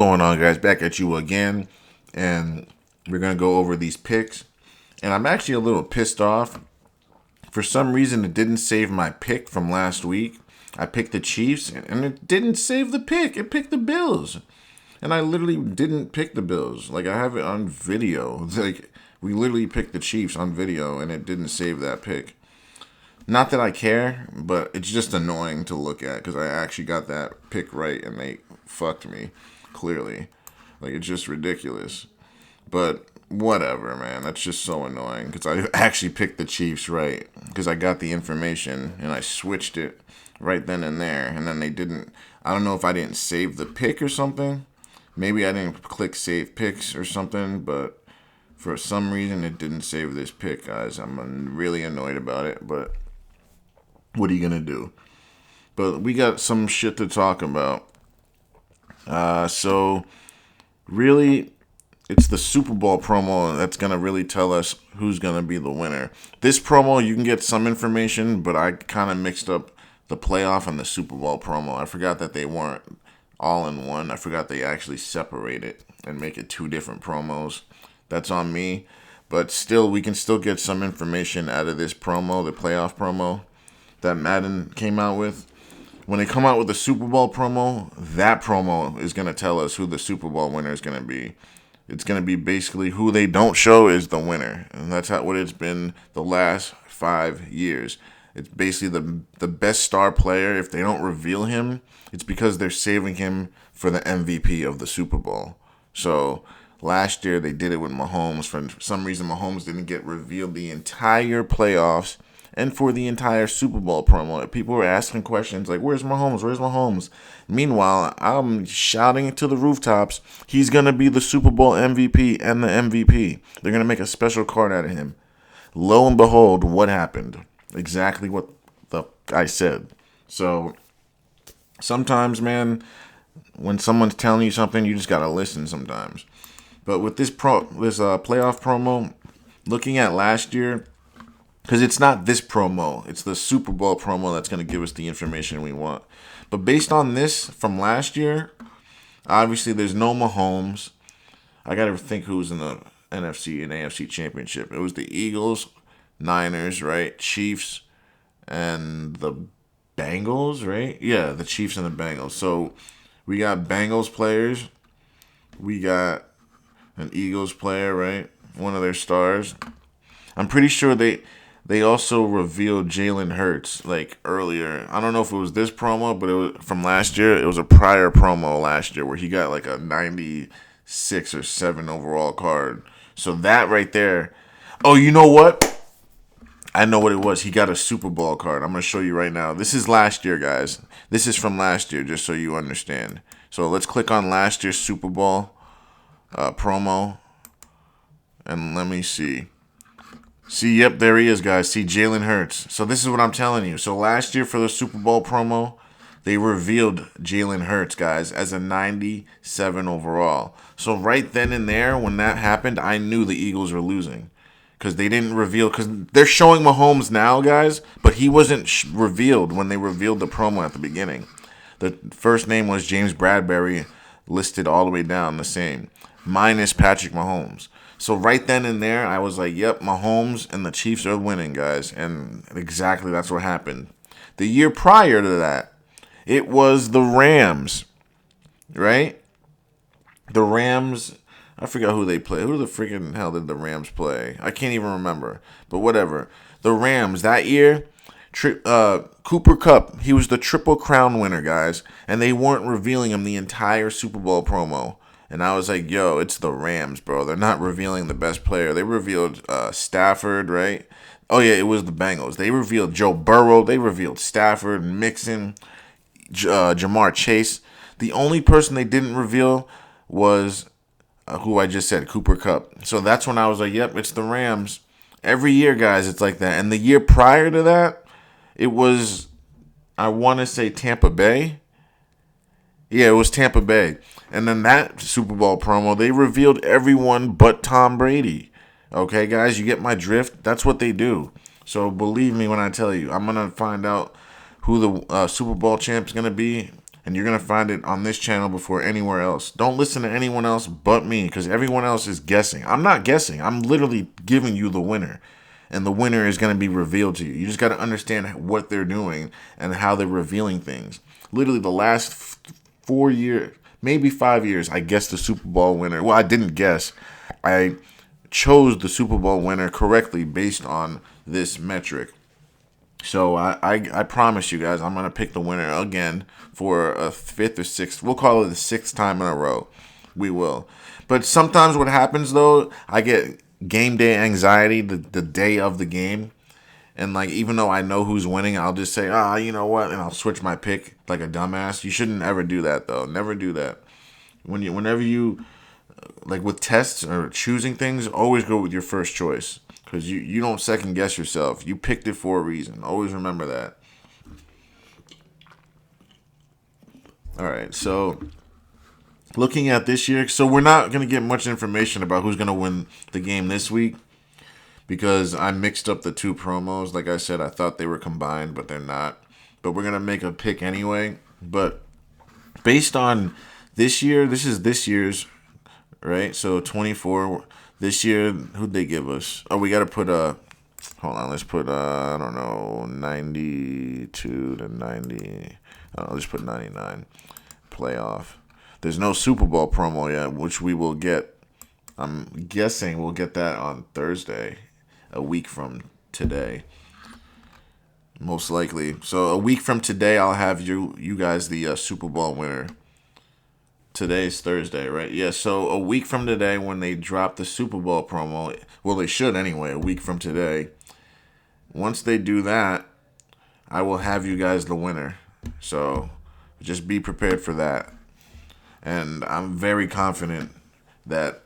Going on, guys? Back at you again, and we're gonna go over these picks. And I'm actually a little pissed off. For some reason, it didn't save my pick from last week. I picked the Chiefs, and it didn't save the pick. It picked the Bills, and I literally didn't pick the Bills. Like, I have it on video. It's like, we literally picked the Chiefs on video, and it didn't save that pick. Not that I care, but it's just annoying to look at because I actually got that pick right, and they fucked me. Clearly, like, it's just ridiculous. But whatever, man. That's just so annoying because I actually picked the Chiefs right because I got the information and I switched it right then and there, and then they didn't. I don't know if I didn't save the pick or something. Maybe I didn't click save picks or something, but for some reason it didn't save this pick, guys. I'm really annoyed about it, but what are you gonna do? But we got some shit to talk about. So really, it's the Super Bowl promo that's gonna really tell us who's gonna be the winner. This promo, you can get some information, but I kind of mixed up the playoff and the Super Bowl promo. I forgot that they weren't all in one. I forgot they actually separate it and make it two different promos. That's on me. But still, we can still get some information out of this promo, the playoff promo that Madden came out with. When they come out with the Super Bowl promo, that promo is going to tell us who the Super Bowl winner is going to be. It's going to be basically who they don't show is the winner. And that's what it's been the last 5 years. It's basically the best star player. If they don't reveal him, it's because they're saving him for the MVP of the Super Bowl. So last year they did it with Mahomes. For some reason, Mahomes didn't get revealed the entire playoffs and for the entire Super Bowl promo. People were asking questions like, where's Mahomes? Where's Mahomes? Meanwhile, I'm shouting to the rooftops, he's going to be the Super Bowl MVP and the MVP. They're going to make a special card out of him. Lo and behold, what happened? Exactly what the guy said. So sometimes, man, when someone's telling you something, you just got to listen sometimes. But with this playoff promo, looking at last year, because it's not this promo, it's the Super Bowl promo that's going to give us the information we want. But based on this from last year, obviously there's no Mahomes. I got to think who's in the NFC and AFC Championship. It was the Eagles, Niners, right? Chiefs, and the Bengals, right? Yeah, the Chiefs and the Bengals. So we got Bengals players. We got an Eagles player, right? One of their stars. I'm pretty sure they also revealed Jalen Hurts like earlier. I don't know if it was this promo, but it was from last year. It was a prior promo last year where he got like a 96 or 7 overall card. So that right there. Oh, you know what? I know what it was. He got a Super Bowl card. I'm going to show you right now. This is last year, guys. This is from last year, just so you understand. So let's click on last year's Super Bowl promo. And let me see. See, yep, there he is, guys. See, Jalen Hurts. So this is what I'm telling you. So last year for the Super Bowl promo, they revealed Jalen Hurts, guys, as a 97 overall. So right then and there, when that happened, I knew the Eagles were losing. Because they didn't reveal, because they're showing Mahomes now, guys, but he wasn't revealed when they revealed the promo at the beginning. The first name was James Bradbury, listed all the way down the same, minus Patrick Mahomes. So right then and there, I was like, yep, Mahomes and the Chiefs are winning, guys. And exactly that's what happened. The year prior to that, it was the Rams, right? The Rams, I forgot who they play. Who the freaking hell did the Rams play? I can't even remember. But whatever. The Rams, that year, Cooper Kupp, he was the Triple Crown winner, guys. And they weren't revealing him the entire Super Bowl promo. And I was like, yo, it's the Rams, bro. They're not revealing the best player. They revealed Stafford, right? Oh, yeah, it was the Bengals. They revealed Joe Burrow. They revealed Stafford, Mixon, Jamar Chase. The only person they didn't reveal was who I just said, Cooper Kupp. So that's when I was like, yep, it's the Rams. Every year, guys, it's like that. And the year prior to that, it was, I want to say Tampa Bay. Yeah, it was Tampa Bay. And then that Super Bowl promo, they revealed everyone but Tom Brady. Okay, guys, you get my drift? That's what they do. So believe me when I tell you, I'm going to find out who the Super Bowl champ is going to be And you're going to find it on this channel before anywhere else. Don't listen to anyone else but me, because everyone else is guessing. I'm not guessing. I'm literally giving you the winner. And the winner is going to be revealed to you. You just got to understand what they're doing and how they're revealing things. Literally the last 4 years, maybe 5 years, I guessed the Super Bowl winner. Well, I didn't guess. I chose the Super Bowl winner correctly based on this metric. So I promise you guys, I'm going to pick the winner again for a fifth or sixth. We'll call it the sixth time in a row. We will. But sometimes what happens, though, I get game day anxiety the day of the game. And, like, even though I know who's winning, I'll just say, you know what? And I'll switch my pick like a dumbass. You shouldn't ever do that, though. Never do that. Whenever you, like with tests or choosing things, always go with your first choice. Because you don't second guess yourself. You picked it for a reason. Always remember that. All right, so looking at this year, so we're not going to get much information about who's going to win the game this week because I mixed up the two promos. Like I said, I thought they were combined, but they're not. But we're going to make a pick anyway. But based on this year, this is this year's, right? So 24. This year, who'd they give us? Oh, we got to put hold on, let's put, I don't know, 92 to 90. I'll just put 99. Playoff. There's no Super Bowl promo yet, which we will get. I'm guessing we'll get that on Thursday, a week from today. Most likely. So a week from today, I'll have you guys the Super Bowl winner. Today's Thursday, right? Yeah, so a week from today when they drop the Super Bowl promo, well, they should anyway, a week from today. Once they do that, I will have you guys the winner. So just be prepared for that. And I'm very confident that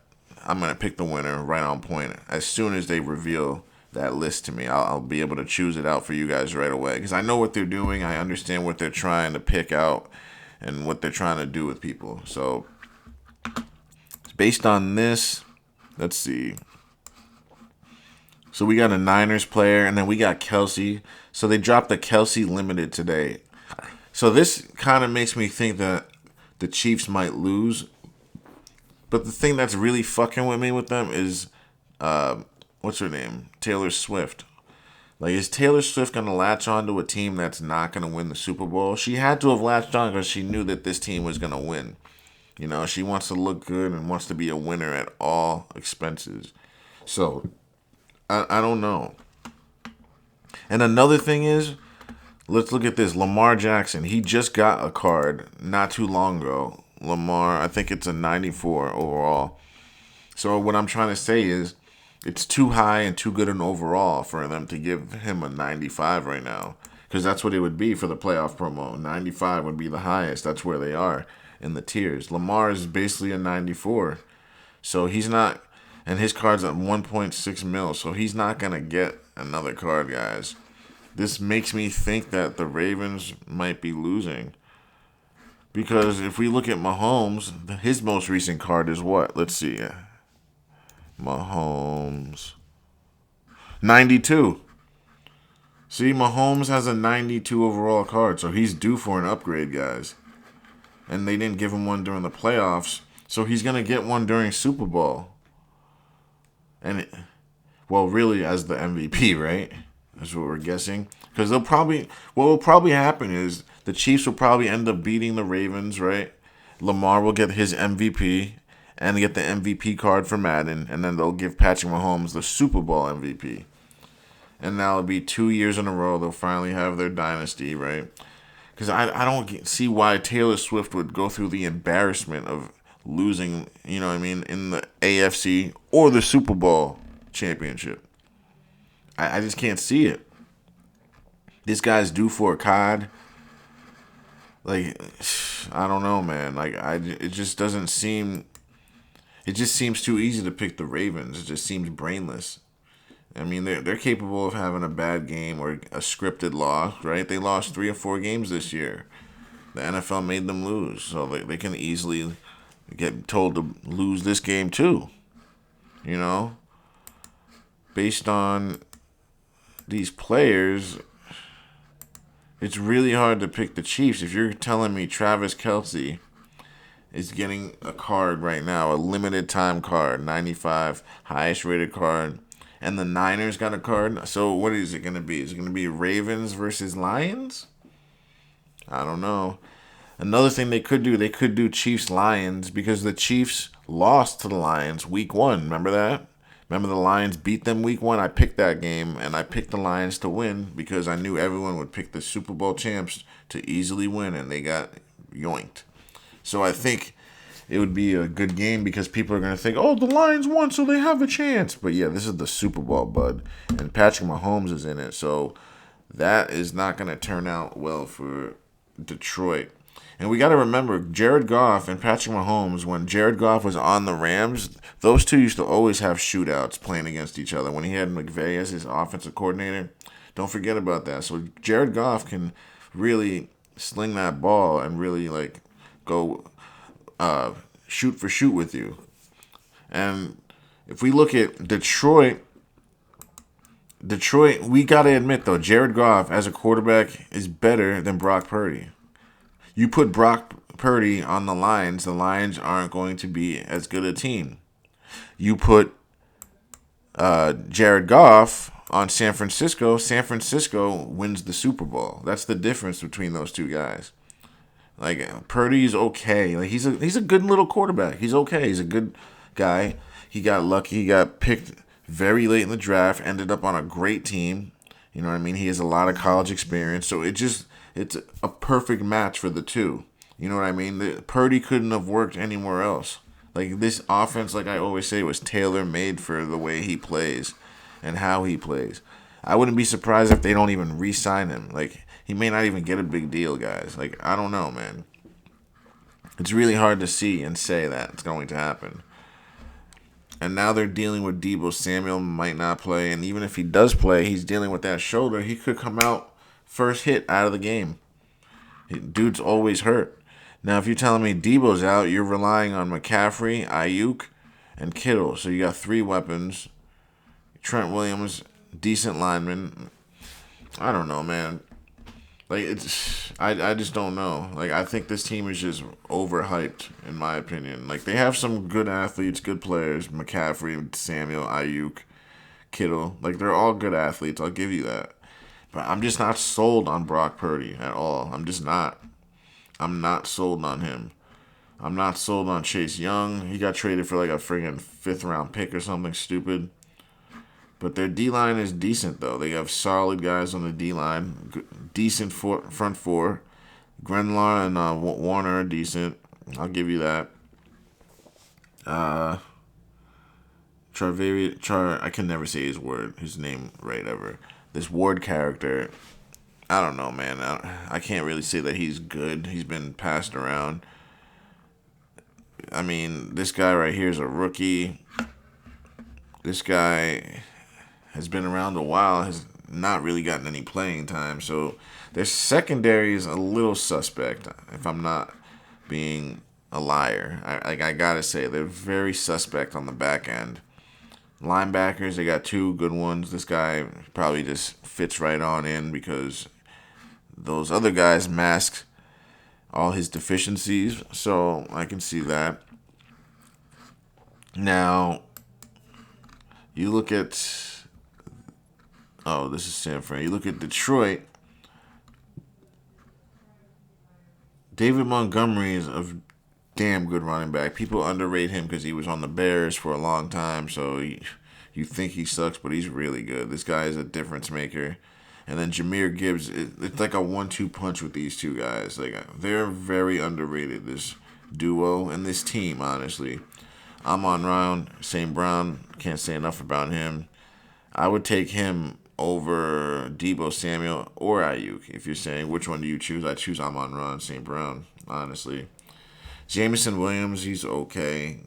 I'm going to pick the winner right on point. As soon as they reveal that list to me, I'll be able to choose it out for you guys right away. Because I know what they're doing. I understand what they're trying to pick out and what they're trying to do with people. So, based on this, let's see. So, we got a Niners player, and then we got Kelsey. So, they dropped the Kelsey Limited today. So, this kind of makes me think that the Chiefs might lose. But the thing that's really fucking with me with them is, what's her name? Taylor Swift. Like, is Taylor Swift going to latch on to a team that's not going to win the Super Bowl? She had to have latched on because she knew that this team was going to win. You know, she wants to look good and wants to be a winner at all expenses. So, I don't know. And another thing is, let's look at this. Lamar Jackson, he just got a card not too long ago. Lamar, I think it's a 94 overall. So, what I'm trying to say is, it's too high and too good an overall for them to give him a 95 right now. Because that's what it would be for the playoff promo. 95 would be the highest. That's where they are in the tiers. Lamar is basically a 94. So he's not, and his card's at 1.6 mil. So he's not going to get another card, guys. This makes me think that the Ravens might be losing. Because if we look at Mahomes, his most recent card is what? Let's see. Mahomes. 92. See, Mahomes has a 92 overall card, so he's due for an upgrade, guys. And they didn't give him one during the playoffs, so he's going to get one during Super Bowl. And, well, really as the MVP, right? That's what we're guessing. Because what will probably happen is the Chiefs will probably end up beating the Ravens, right? Lamar will get his MVP and get the MVP card for Madden, and then they'll give Patrick Mahomes the Super Bowl MVP. And now it'll be 2 years in a row they'll finally have their dynasty, right? Because I don't see why Taylor Swift would go through the embarrassment of losing, you know what I mean, in the AFC or the Super Bowl championship. I just can't see it. This guy's due for a COD. Like, I don't know, man. Like, it just doesn't seem... It just seems too easy to pick the Ravens. It just seems brainless. I mean, they're capable of having a bad game or a scripted loss, right? They lost 3 or 4 games this year. The NFL made them lose, so they can easily get told to lose this game too. You know? Based on these players, It's really hard to pick the Chiefs. If you're telling me Travis Kelce is getting a card right now, a limited time card, 95, highest rated card, and the Niners got a card. So what is it going to be? Is it going to be Ravens versus Lions? I don't know. Another thing they could do Chiefs Lions because the Chiefs lost to the Lions week 1. Remember that? Remember the Lions beat them week 1? I picked that game and I picked the Lions to win because I knew everyone would pick the Super Bowl champs to easily win and they got yoinked. So I think it would be a good game because people are going to think, oh, the Lions won, so they have a chance. But yeah, this is the Super Bowl, bud. And Patrick Mahomes is in it. So that is not going to turn out well for Detroit. And we got to remember, Jared Goff and Patrick Mahomes, when Jared Goff was on the Rams, those two used to always have shootouts playing against each other. When he had McVay as his offensive coordinator, don't forget about that. So Jared Goff can really sling that ball and really like go shoot for shoot with you. And if we look at Detroit, we got to admit, though, Jared Goff as a quarterback is better than Brock Purdy. You put Brock Purdy on the Lions aren't going to be as good a team. You put Jared Goff on San Francisco wins the Super Bowl. That's the difference between those two guys. Like, Purdy's okay. Like, he's a good little quarterback. He's okay. He's a good guy. He got lucky. He got picked very late in the draft, ended up on a great team. You know what I mean? He has a lot of college experience. So it's a perfect match for the two. You know what I mean? Purdy couldn't have worked anywhere else. Like, this offense, like I always say, was tailor-made for the way he plays and how he plays. I wouldn't be surprised if they don't even re-sign him. Like, he may not even get a big deal, guys. Like, I don't know, man. It's really hard to see and say that it's going to happen. And now they're dealing with Deebo Samuel might not play. And even if he does play, he's dealing with that shoulder. He could come out first hit out of the game. Dude's always hurt. Now, if you're telling me Deebo's out, you're relying on McCaffrey, Ayuk, and Kittle. So you got 3 weapons. Trent Williams, decent lineman. I don't know, man. Like, I just don't know. Like, I think this team is just overhyped, in my opinion. Like, they have some good athletes, good players. McCaffrey, Samuel, Ayuk, Kittle. Like, they're all good athletes. I'll give you that. But I'm just not sold on Brock Purdy at all. I'm just not. I'm not sold on him. I'm not sold on Chase Young. He got traded for like a friggin' 5th-round pick or something stupid. But their D-line is decent, though. They have solid guys on the D-line. Decent front four. Grenlaw and Warner are decent. I'll give you that. I can never say his name right ever. This Ward character, I don't know, man. I can't really say that he's good. He's been passed around. I mean, this guy right here is a rookie. This guy has been around a while, has not really gotten any playing time. So their secondary is a little suspect, if I'm not being a liar. I gotta say, they're very suspect on the back end. Linebackers, they got 2 good ones. This guy probably just fits right on in because those other guys mask all his deficiencies. So I can see that. Now, you look at... Oh, this is San Fran. You look at Detroit. David Montgomery is a damn good running back. People underrate him because he was on the Bears for a long time. So you think he sucks, but he's really good. This guy is a difference maker. And then Jahmyr Gibbs, it's like a 1-2 punch with these two guys. Like, they're very underrated, this duo and this team, honestly. Amon-Ra, St. Brown, can't say enough about him. I would take him over Deebo Samuel or Ayuk. If you're saying which one do you choose, I choose Amon-Ra and St. Brown, honestly. Jameson Williams, he's okay.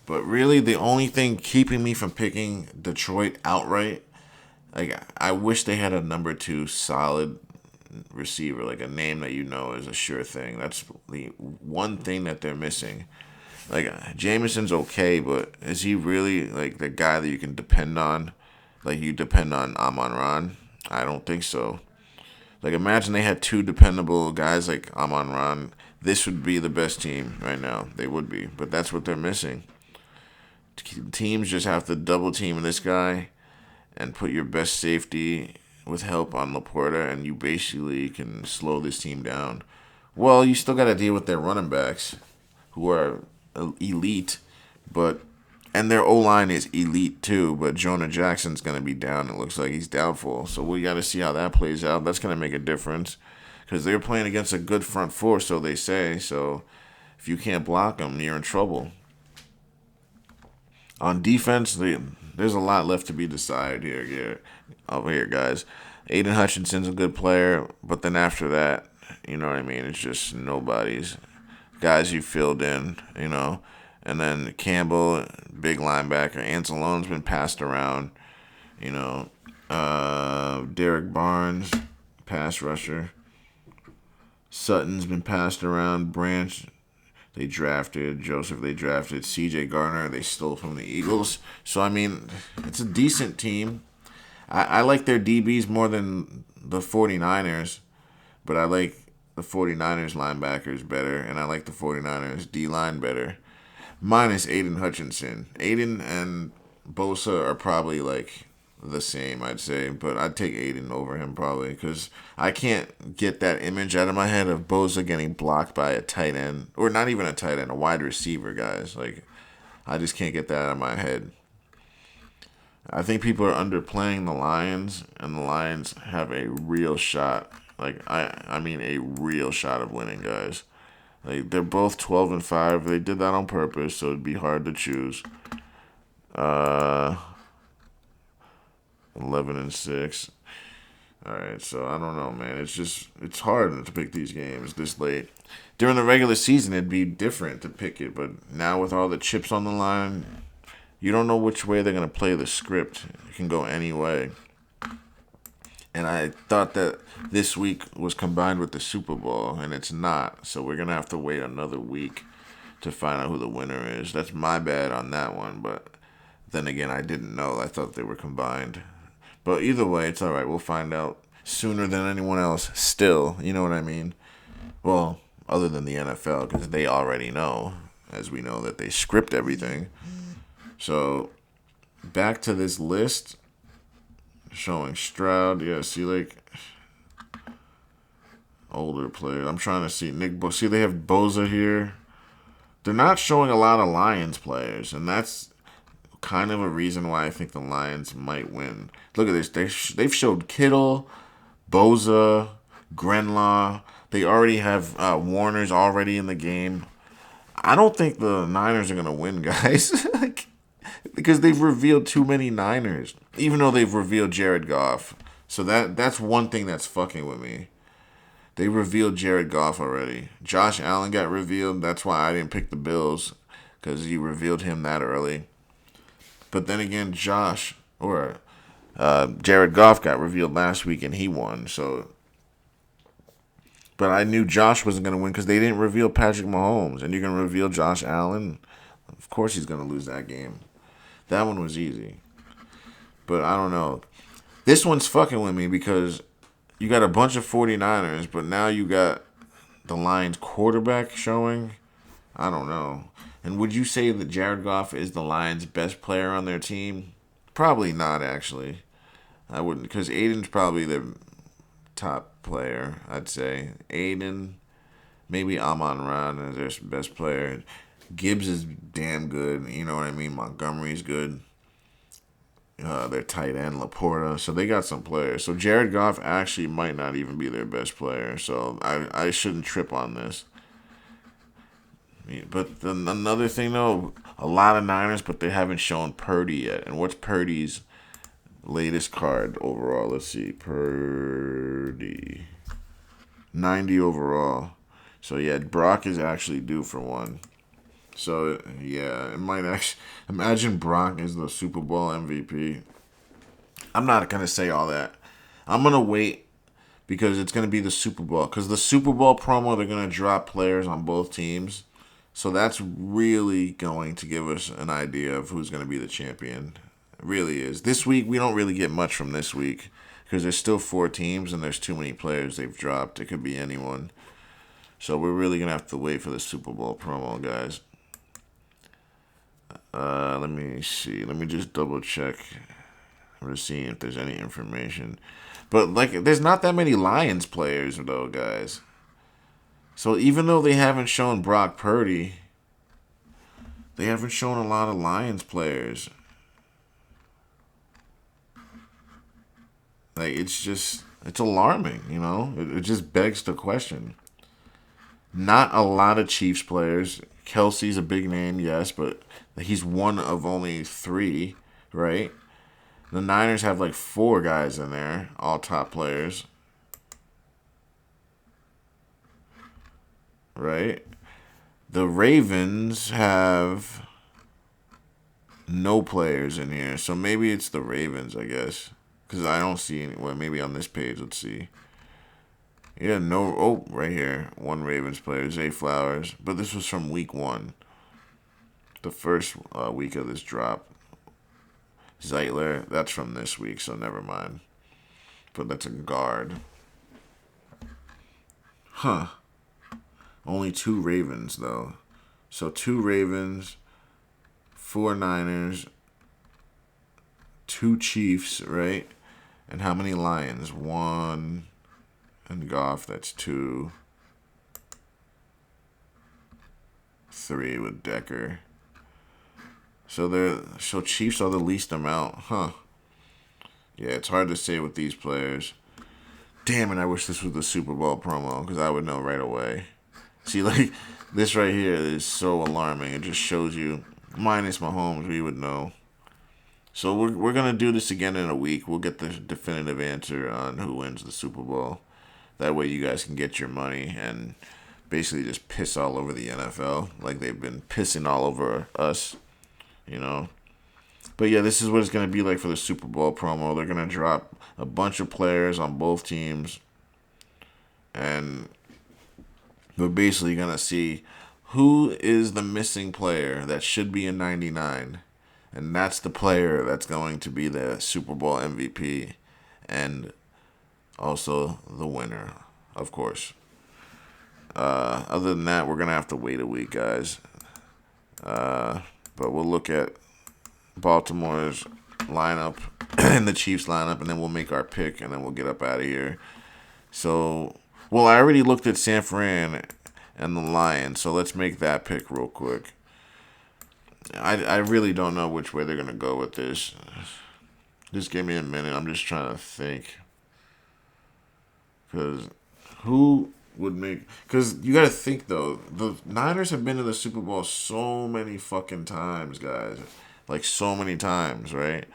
But really, the only thing keeping me from picking Detroit outright, like, I wish they had a number 2 solid receiver, like a name that you know is a sure thing. That's the one thing that they're missing. Like, Jameson's okay, but is he really, like, the guy that you can depend on? Like, you depend on Amon-Ra? I don't think so. Like, imagine they had two dependable guys like Amon-Ra. This would be the best team right now. They would be. But that's what they're missing. Teams just have to double team this guy and put your best safety with help on Laporta, and you basically can slow this team down. Well, you still got to deal with their running backs, who are elite, and their O-line is elite too, but Jonah Jackson's going to be down. It looks like he's doubtful. So we got to see how that plays out. That's going to make a difference because they're playing against a good front four, so they say. So if you can't block them, you're in trouble. On defense, there's a lot left to be decided over here, guys. Aiden Hutchinson's a good player, but then after that, you know what I mean? It's just nobody's. Guys you filled in, And then Campbell, big linebacker. Anzalone's been passed around, Derek Barnes, pass rusher. Sutton's been passed around. Branch, they drafted. Joseph, they drafted. C.J. Gardner, they stole from the Eagles. So, I mean, it's a decent team. I like their DBs more than the 49ers, but I like the 49ers linebackers better, and I like the 49ers D-line better. Minus Aiden Hutchinson. Aiden and Bosa are probably like the same, I'd say, but I'd take Aiden over him probably because I can't get that image out of my head of Bosa getting blocked by a tight end, or not even a tight end, a wide receiver, guys. Like, I just can't get that out of my head. I think people are underplaying the Lions, and the Lions have a real shot. Like, I mean a real shot of winning, guys. Like, they're both 12-5. They did that on purpose, so it'd be hard to choose. 11-6. All right, so I don't know, man. It's hard to pick these games this late. During the regular season, it'd be different to pick it, but now with all the chips on the line, you don't know which way they're going to play the script. It can go any way. And I thought that this week was combined with the Super Bowl, and it's not. So we're going to have to wait another week to find out who the winner is. That's my bad on that one, but then again, I didn't know. I thought they were combined. But either way, it's all right. We'll find out sooner than anyone else still. You know what I mean? Well, other than the NFL, because they already know, as we know, that they script everything. So, back to this list. Showing Stroud. Yeah, see, like, older players. I'm trying to see Nick See, they have Bosa here. They're not showing a lot of Lions players, and that's kind of a reason why I think the Lions might win. Look at this. They've showed Kittle, Bosa, Grenlaw. They already have Warner's already in the game. I don't think the Niners are going to win, guys. Because they've revealed too many Niners. Even though they've revealed Jared Goff. So that's one thing that's fucking with me. They revealed Jared Goff already. Josh Allen got revealed. That's why I didn't pick the Bills. Because he revealed him that early. But then again, Jared Goff got revealed last week and he won. So, but I knew Josh wasn't going to win because they didn't reveal Patrick Mahomes. And you're going to reveal Josh Allen? Of course he's going to lose that game. That one was easy. But I don't know. This one's fucking with me because you got a bunch of 49ers, but now you got the Lions quarterback showing. I don't know. And would you say that Jared Goff is the Lions' best player on their team? Probably not, actually. I wouldn't, because Aiden's probably their top player, I'd say. Aiden, maybe Amon-Ra is their best player. Gibbs is damn good. You know what I mean? Montgomery's good. Their tight end, Laporta. So they got some players. So Jared Goff actually might not even be their best player. So I shouldn't trip on this. But then another thing, though, a lot of Niners, but they haven't shown Purdy yet. And what's Purdy's latest card overall? Let's see. Purdy. 90 overall. So, yeah, Brock is actually due for one. So, yeah, it might actually... Imagine Brock is the Super Bowl MVP. I'm not going to say all that. I'm going to wait because it's going to be the Super Bowl. Because the Super Bowl promo, they're going to drop players on both teams. So that's really going to give us an idea of who's going to be the champion. It really is. This week, we don't really get much from this week because there's still 4 teams and there's too many players they've dropped. It could be anyone. So we're really going to have to wait for the Super Bowl promo, guys. Let me see. Let me just double check. I'm just seeing if there's any information. But, like, there's not that many Lions players, though, guys. So even though they haven't shown Brock Purdy, they haven't shown a lot of Lions players. Like, it's alarming, you know? It just begs the question. Not a lot of Chiefs players. Kelsey's a big name, yes, but he's one of only 3, right? The Niners have like 4 guys in there, all top players. Right? The Ravens have no players in here. So maybe it's the Ravens, I guess. Because I don't see any. Well, maybe on this page, let's see. Yeah, no. Oh, right here. 1 Ravens player, Zay Flowers. But this was from week 1. The first week of this drop. Zeitler, that's from this week, so never mind. But that's a guard. Huh. Only 2 Ravens, though. So 2 Ravens, 4 Niners, 2 Chiefs, right? And how many Lions? 1. And Goff, that's 2. 3 with Decker. So Chiefs are the least amount, huh? Yeah, it's hard to say with these players. Damn it, I wish this was the Super Bowl promo, because I would know right away. See, like, this right here is so alarming. It just shows you, minus Mahomes, we would know. So we're going to do this again in a week. We'll get the definitive answer on who wins the Super Bowl. That way you guys can get your money and basically just piss all over the NFL like they've been pissing all over us, you know. But yeah, this is what it's going to be like for the Super Bowl promo. They're going to drop a bunch of players on both teams. And we're basically going to see who is the missing player that should be in 99. And that's the player that's going to be the Super Bowl MVP. And also the winner, of course. Other than that, we're going to have to wait a week, guys. But we'll look at Baltimore's lineup and the Chiefs lineup, and then we'll make our pick, and then we'll get up out of here. So, well, I already looked at San Fran and the Lions, so let's make that pick real quick. I really don't know which way they're going to go with this. Just give me a minute. I'm just trying to think. Because who would make... Because you got to think, though. The Niners have been to the Super Bowl so many fucking times, guys. Like, so many times, right?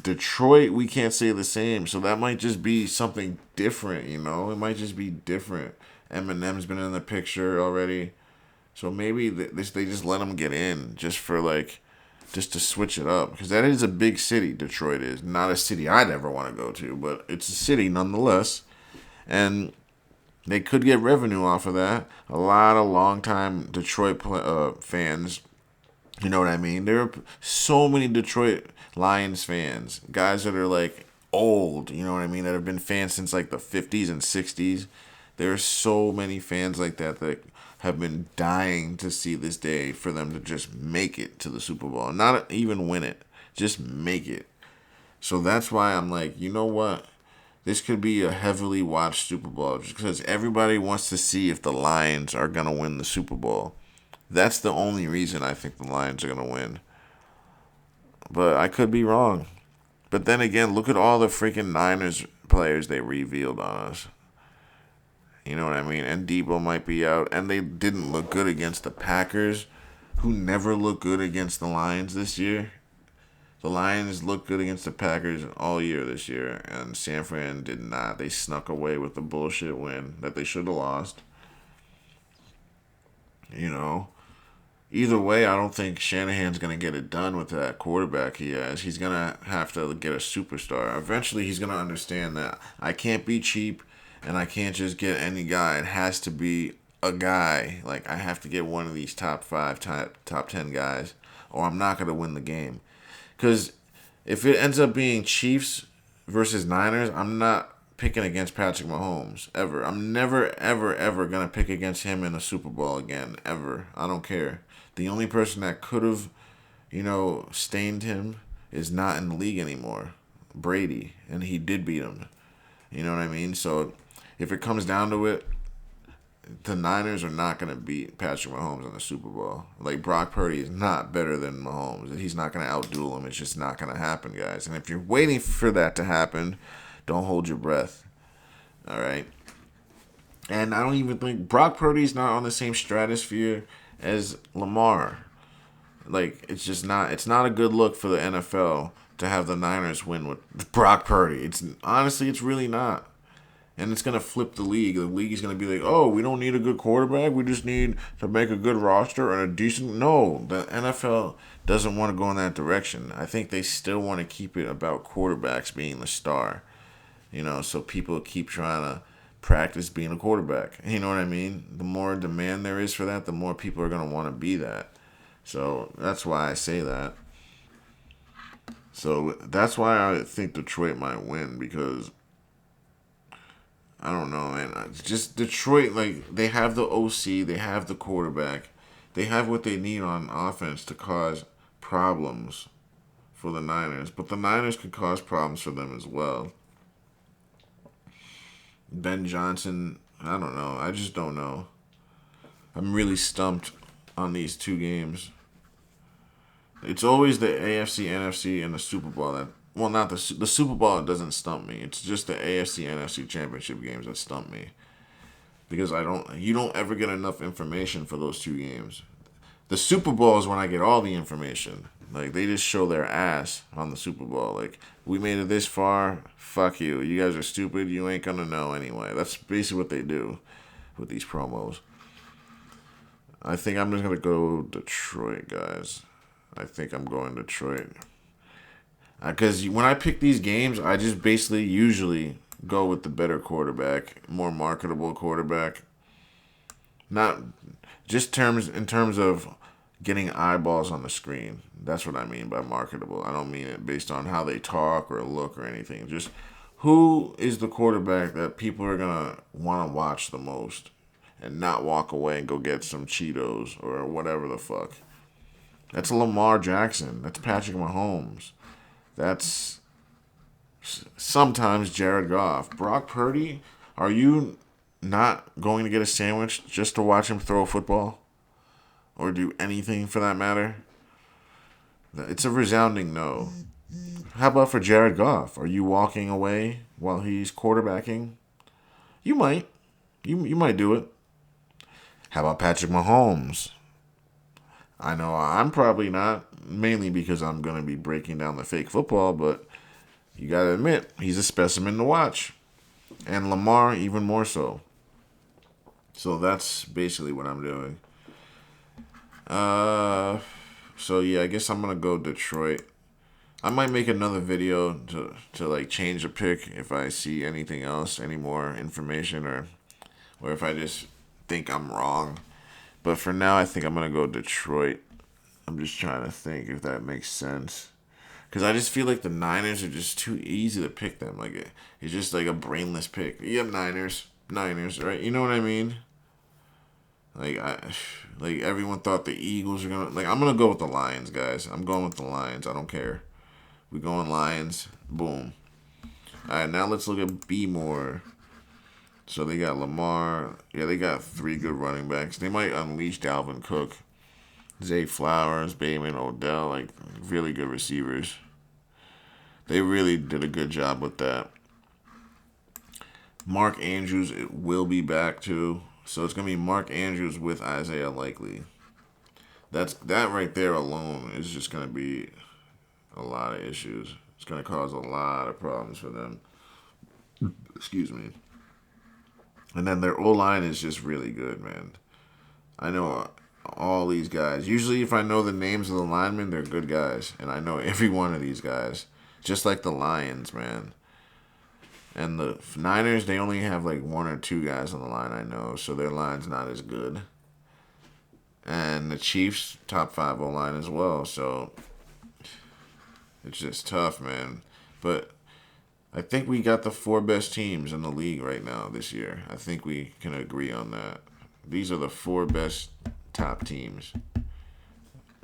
Detroit, we can't say the same. So that might just be something different, you know? It might just be different. Eminem's been in the picture already. So maybe they just let them get in just for, like, just to switch it up. Because that is a big city, Detroit is. Not a city I'd ever want to go to, but it's a city nonetheless. And they could get revenue off of that. A lot of longtime Detroit fans, you know what I mean? There are so many Detroit Lions fans. Guys that are, like, old, you know what I mean? That have been fans since, like, the 50s and 60s. There are so many fans like that have been dying to see this day for them to just make it to the Super Bowl. Not even win it. Just make it. So that's why I'm like, you know what? This could be a heavily watched Super Bowl just because everybody wants to see if the Lions are going to win the Super Bowl. That's the only reason I think the Lions are going to win. But I could be wrong. But then again, look at all the freaking Niners players they revealed on us. You know what I mean? And Debo might be out. And they didn't look good against the Packers, who never looked good against the Lions this year. The Lions looked good against the Packers all year this year. And San Fran did not. They snuck away with the bullshit win that they should have lost. You know? Either way, I don't think Shanahan's going to get it done with that quarterback he has. He's going to have to get a superstar. Eventually, he's going to understand that I can't be cheap. And I can't just get any guy. It has to be a guy. Like, I have to get one of these top 5, top 10 guys, or I'm not going to win the game. Because if it ends up being Chiefs versus Niners, I'm not picking against Patrick Mahomes ever. I'm never, ever, ever gonna pick against him in a Super Bowl again. Ever. I don't care. The only person that could have, stained him is not in the league anymore. Brady, and he did beat him. You know what I mean? So if it comes down to it, the Niners are not going to beat Patrick Mahomes in the Super Bowl. Like, Brock Purdy is not better than Mahomes. He's not going to outduel him. It's just not going to happen, guys. And if you're waiting for that to happen, don't hold your breath. All right? And I don't even think Brock Purdy's not on the same stratosphere as Lamar. Like, it's not a good look for the NFL to have the Niners win with Brock Purdy. It's really not. And it's going to flip the league. The league is going to be like, oh, we don't need a good quarterback. We just need to make a good roster and a decent... No, the NFL doesn't want to go in that direction. I think they still want to keep it about quarterbacks being the star. So people keep trying to practice being a quarterback. You know what I mean? The more demand there is for that, the more people are going to want to be that. So that's why I say that. So that's why I think Detroit might win, because... I don't know, man. It's just Detroit, like, they have the OC, they have the quarterback, they have what they need on offense to cause problems for the Niners. But the Niners could cause problems for them as well. Ben Johnson, I don't know. I just don't know. I'm really stumped on these two games. It's always the AFC, NFC, and the Super Bowl that... Well, not the Super Bowl doesn't stump me. It's just the AFC and NFC Championship games that stump me. Because you don't ever get enough information for those two games. The Super Bowl is when I get all the information. Like, they just show their ass on the Super Bowl. Like, we made it this far, fuck you. You guys are stupid, you ain't gonna know anyway. That's basically what they do with these promos. I think I'm just gonna go Detroit, guys. I think I'm going Detroit. Because when I pick these games, I just basically usually go with the better quarterback, more marketable quarterback. Not just in terms of getting eyeballs on the screen. That's what I mean by marketable. I don't mean it based on how they talk or look or anything. Just who is the quarterback that people are going to want to watch the most and not walk away and go get some Cheetos or whatever the fuck. That's Lamar Jackson. That's Patrick Mahomes. That's sometimes Jared Goff. Brock Purdy, are you not going to get a sandwich just to watch him throw a football? Or do anything for that matter? It's a resounding no. How about for Jared Goff? Are you walking away while he's quarterbacking? You might. You might do it. How about Patrick Mahomes? I know I'm probably not, mainly because I'm going to be breaking down the fake football, but you got to admit, he's a specimen to watch. And Lamar, even more so. So that's basically what I'm doing. So yeah, I guess I'm going to go Detroit. I might make another video to like change a pick if I see anything else, any more information, or if I just think I'm wrong. But for now, I think I'm going to go Detroit. I'm just trying to think if that makes sense. Because I just feel like the Niners are just too easy to pick them. Like, it's just like a brainless pick. Yeah, Niners, right? You know what I mean? Like, everyone thought the Eagles are going to... Like, I'm going to go with the Lions, guys. I'm going with the Lions. I don't care. We're going Lions. Boom. All right, now let's look at B-more. So they got Lamar. Yeah, they got 3 good running backs. They might unleash Dalvin Cook, Zay Flowers, Bateman, Odell. Like, really good receivers. They really did a good job with that. Mark Andrews will be back too. So it's going to be Mark Andrews with Isaiah Likely. That right there alone is just going to be a lot of issues. It's going to cause a lot of problems for them. Excuse me. And then their O-line is just really good, man. I know all these guys. Usually if I know the names of the linemen, they're good guys. And I know every one of these guys. Just like the Lions, man. And the Niners, they only have like 1 or 2 guys on the line, I know. So their line's not as good. And the Chiefs, top 5 O-line as well. So it's just tough, man. But I think we got the four best teams in the league right now this year. I think we can agree on that. These are the four best top teams.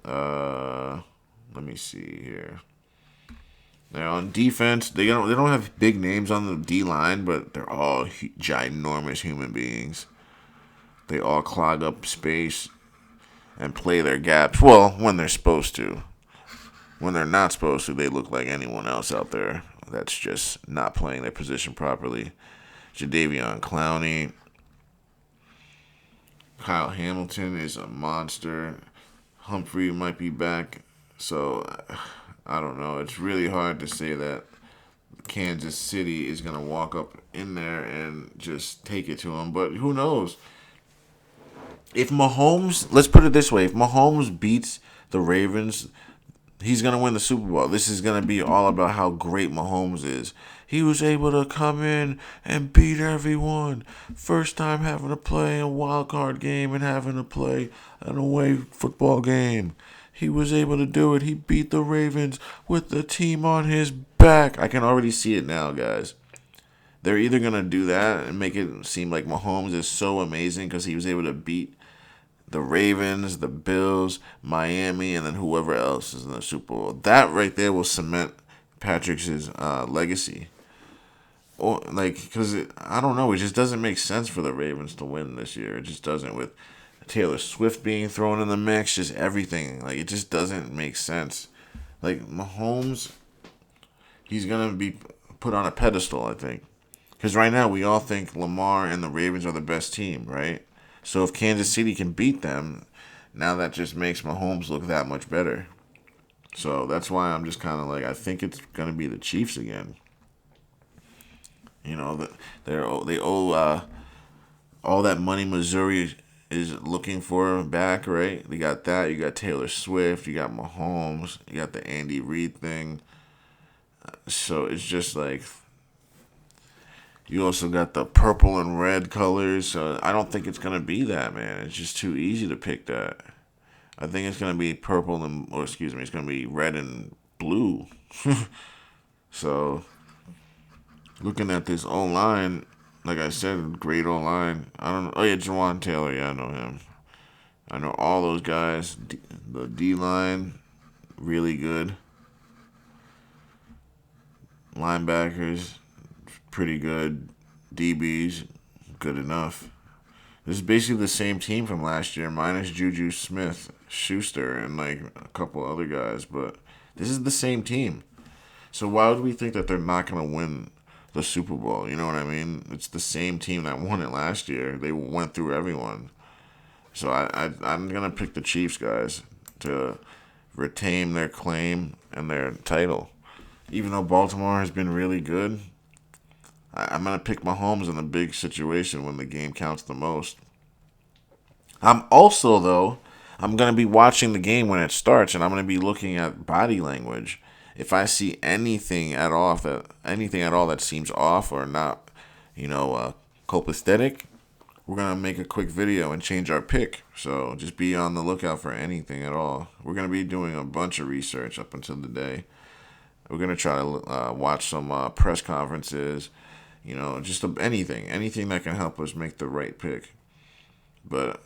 Uh, Let me see here. Now on defense, they don't have big names on the D line, but they're all ginormous human beings. They all clog up space and play their gaps. Well, when they're supposed to. When they're not supposed to, they look like anyone else out there that's just not playing their position properly. Jadeveon Clowney, Kyle Hamilton is a monster. Humphrey might be back. So, I don't know. It's really hard to say that Kansas City is going to walk up in there and just take it to them. But who knows? If Mahomes, let's put it this way, if Mahomes beats the Ravens, he's going to win the Super Bowl. This is going to be all about how great Mahomes is. He was able to come in and beat everyone. First time having to play a wild card game and having to play an away football game. He was able to do it. He beat the Ravens with the team on his back. I can already see it now, guys. They're either going to do that and make it seem like Mahomes is so amazing because he was able to beat the Ravens, the Bills, Miami, and then whoever else is in the Super Bowl. That right there will cement Patrick's legacy. Or because I don't know, it just doesn't make sense for the Ravens to win this year. It just doesn't, with Taylor Swift being thrown in the mix, just everything. It just doesn't make sense. Mahomes, he's gonna be put on a pedestal, I think, because right now we all think Lamar and the Ravens are the best team, right? So if Kansas City can beat them, now that just makes Mahomes look that much better. So that's why I'm just kind of I think it's going to be the Chiefs again. They owe all that money Missouri is looking for back, right? They got that. You got Taylor Swift. You got Mahomes. You got the Andy Reid thing. So it's just you also got the purple and red colors. So I don't think it's going to be that, man. It's just too easy to pick that. I think it's going to be it's going to be red and blue. So, looking at this O-line, like I said, great O-line. I don't know. Oh, yeah, Jawan Taylor. Yeah, I know him. I know all those guys. The D-line, really good. Linebackers, pretty good. DBs, good enough. This is basically the same team from last year, minus Juju Smith-Schuster, and a couple other guys. But this is the same team. So why would we think that they're not going to win the Super Bowl? You know what I mean? It's the same team that won it last year. They went through everyone. So I'm going to pick the Chiefs, guys, to retain their claim and their title. Even though Baltimore has been really good, I'm going to pick Mahomes in a big situation when the game counts the most. I'm going to be watching the game when it starts, and I'm going to be looking at body language. If I see anything at all that seems off or not, copacetic, we're going to make a quick video and change our pick. So just be on the lookout for anything at all. We're going to be doing a bunch of research up until the day. We're going to try to watch some press conferences, just anything that can help us make the right pick. But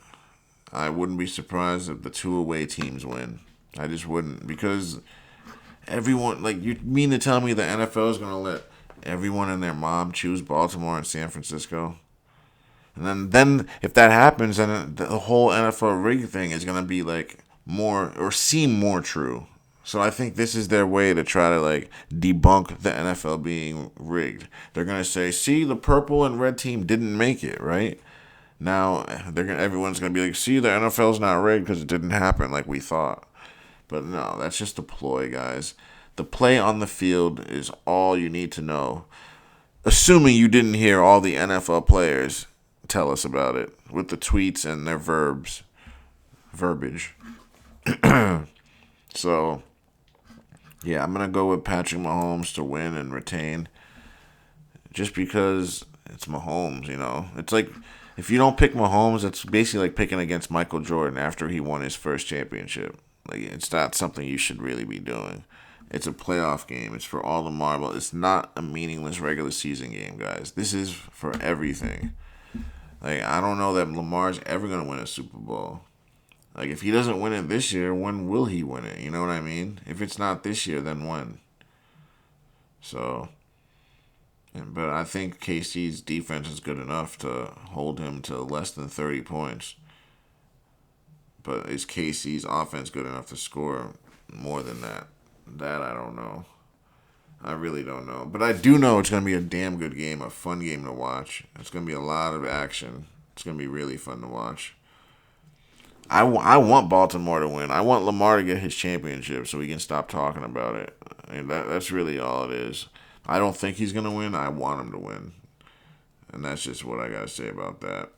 I wouldn't be surprised if the two away teams win. I just wouldn't, because everyone, you mean to tell me the NFL is going to let everyone and their mom choose Baltimore and San Francisco? And then if that happens, then the whole NFL rig thing is going to be more, or seem more true. So I think this is their way to try to debunk the NFL being rigged. They're gonna say, "See, the purple and red team didn't make it, right?" Now everyone's gonna be "See, the NFL's not rigged because it didn't happen like we thought." But no, that's just a ploy, guys. The play on the field is all you need to know. Assuming you didn't hear all the NFL players tell us about it with the tweets and their verbiage. So. Yeah, I'm going to go with Patrick Mahomes to win and retain, just because it's Mahomes, It's if you don't pick Mahomes, it's basically like picking against Michael Jordan after he won his first championship. It's not something you should really be doing. It's a playoff game. It's for all the marbles. It's not a meaningless regular season game, guys. This is for everything. Like, I don't know that Lamar's ever going to win a Super Bowl. Like, if he doesn't win it this year, when will he win it? You know what I mean? If it's not this year, then when? So, but I think KC's defense is good enough to hold him to less than 30 points. But is KC's offense good enough to score more than that? That I don't know. I really don't know. But I do know it's going to be a damn good game, a fun game to watch. It's going to be a lot of action. It's going to be really fun to watch. I want Baltimore to win. I want Lamar to get his championship so we can stop talking about it. I mean, that's really all it is. I don't think he's going to win. I want him to win. And that's just what I got to say about that.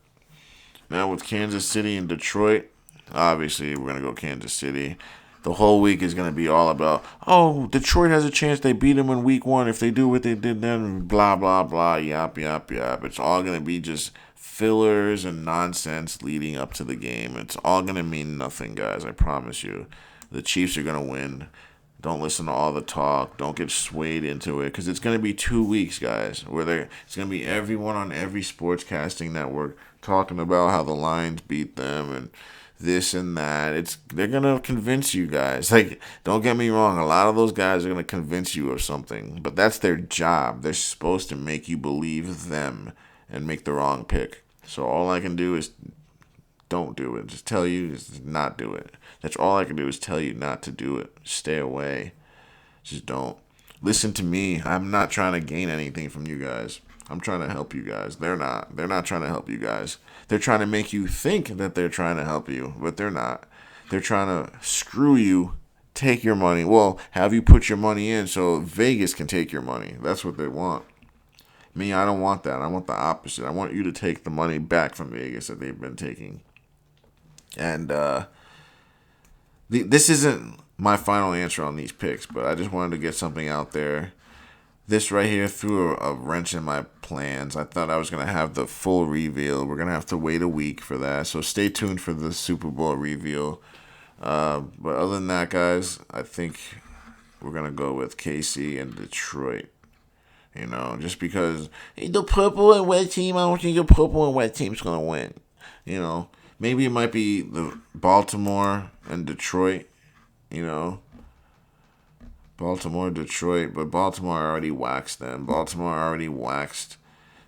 Now with Kansas City and Detroit, obviously we're going to go Kansas City. The whole week is going to be all about, oh, Detroit has a chance. They beat them in week 1. If they do what they did then, blah, blah, blah, yap, yap, yap. It's all going to be just fillers and nonsense leading up to the game. It's all going to mean nothing, guys. I promise you. The Chiefs are going to win. Don't listen to all the talk. Don't get swayed into it. Because it's going to be 2 weeks, guys, where it's going to be everyone on every sportscasting network talking about how the Lions beat them and this and that. They're going to convince you guys. Like, don't get me wrong. A lot of those guys are going to convince you of something. But that's their job. They're supposed to make you believe them and make the wrong pick. So all I can do is don't do it. Just tell you is not do it. That's all I can do is tell you not to do it. Stay away. Just don't. Listen to me. I'm not trying to gain anything from you guys. I'm trying to help you guys. They're not. They're not trying to help you guys. They're trying to make you think that they're trying to help you, but they're not. They're trying to screw you, take your money. Well, have you put your money in so Vegas can take your money. That's what they want. Me, I don't want that. I want the opposite. I want you to take the money back from Vegas that they've been taking. And this isn't my final answer on these picks, but I just wanted to get something out there. This right here threw a wrench in my plans. I thought I was going to have the full reveal. We're going to have to wait a week for that. So stay tuned for the Super Bowl reveal. But other than that, guys, I think we're going to go with KC and Detroit. You know, just because the purple and red team, I don't think the purple and red team's going to win. You know, maybe it might be the Baltimore and Detroit, you know. Baltimore, Detroit, but Baltimore already waxed them. Baltimore already waxed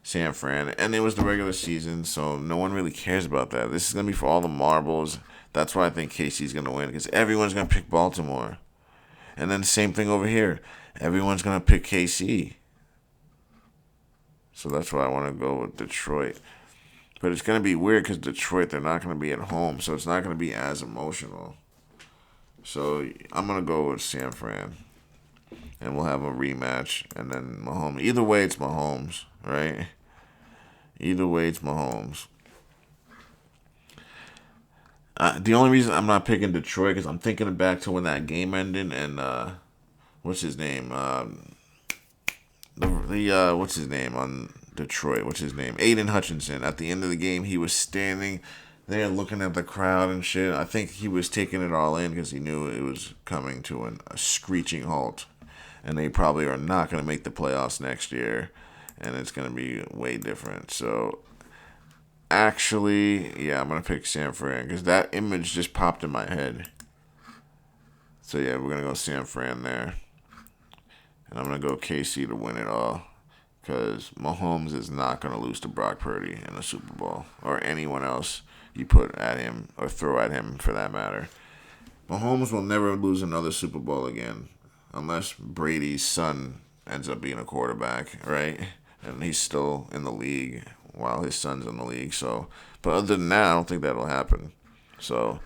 San Fran, and it was the regular season, so no one really cares about that. This is going to be for all the marbles. That's why I think KC's going to win, because everyone's going to pick Baltimore. And then the same thing over here. Everyone's going to pick KC. So that's why I want to go with Detroit. But it's going to be weird because Detroit, they're not going to be at home, so it's not going to be as emotional. So I'm going to go with San Fran. And we'll have a rematch. And then Mahomes. Either way, it's Mahomes, right? Either way, it's Mahomes. The only reason I'm not picking Detroit is I'm thinking back to when that game ended and what's his name? What's his name on Detroit? What's his name? Aiden Hutchinson. At the end of the game, he was standing there looking at the crowd and shit. I think he was taking it all in because he knew it was coming to a screeching halt. And they probably are not going to make the playoffs next year. And it's going to be way different. So, actually, yeah, I'm going to pick San Fran. Because that image just popped in my head. So, yeah, we're going to go San Fran there. And I'm going to go KC to win it all. Because Mahomes is not going to lose to Brock Purdy in the Super Bowl. Or anyone else you put at him. Or throw at him, for that matter. Mahomes will never lose another Super Bowl again. Unless Brady's son ends up being a quarterback, right? And he's still in the league while his son's in the league. So, but other than that, I don't think that'll happen. So,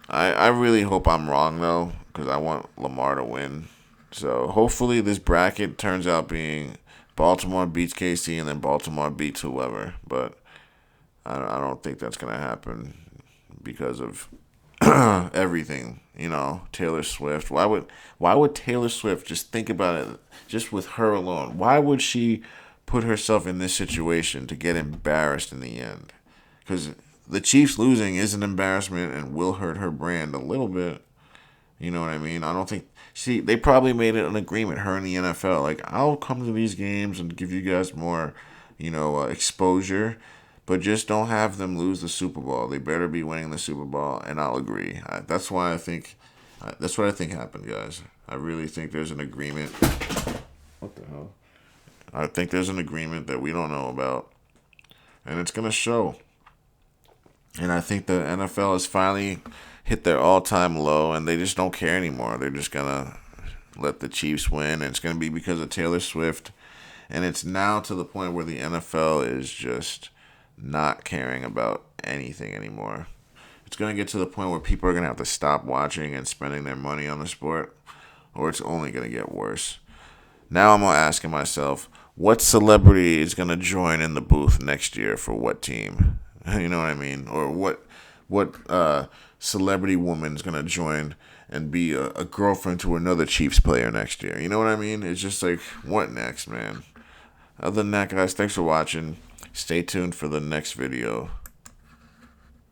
I really hope I'm wrong, though, because I want Lamar to win. So, hopefully this bracket turns out being Baltimore beats KC and then Baltimore beats whoever. But I don't think that's going to happen because of everything. You know, Taylor Swift. Why would Taylor Swift, just think about it, just with her alone, why would she put herself in this situation to get embarrassed in the end? Because the Chiefs losing is an embarrassment and will hurt her brand a little bit, You know what I mean? I don't think. See, they probably made it an agreement, her and the NFL. Like, I'll come to these games and give you guys more, exposure, but just don't have them lose the Super Bowl. They better be winning the Super Bowl, and I'll agree. That's why I think. That's what I think happened, guys. I really think there's an agreement. What the hell? I think there's an agreement that we don't know about, and it's gonna show. And I think the NFL has finally hit their all-time low, and they just don't care anymore. They're just gonna let the Chiefs win, and it's gonna be because of Taylor Swift. And it's now to the point where the NFL is just not caring about anything anymore. It's gonna get to the point where people are gonna have to stop watching and spending their money on the sport, or it's only gonna get worse. Now I'm asking myself, what celebrity is gonna join in the booth next year for what team? You know what I mean? Or what celebrity woman's gonna join and be a girlfriend to another Chiefs player next year? You know what I mean? It's just like, what next, man? Other than that, guys, thanks for watching. Stay tuned for the next video.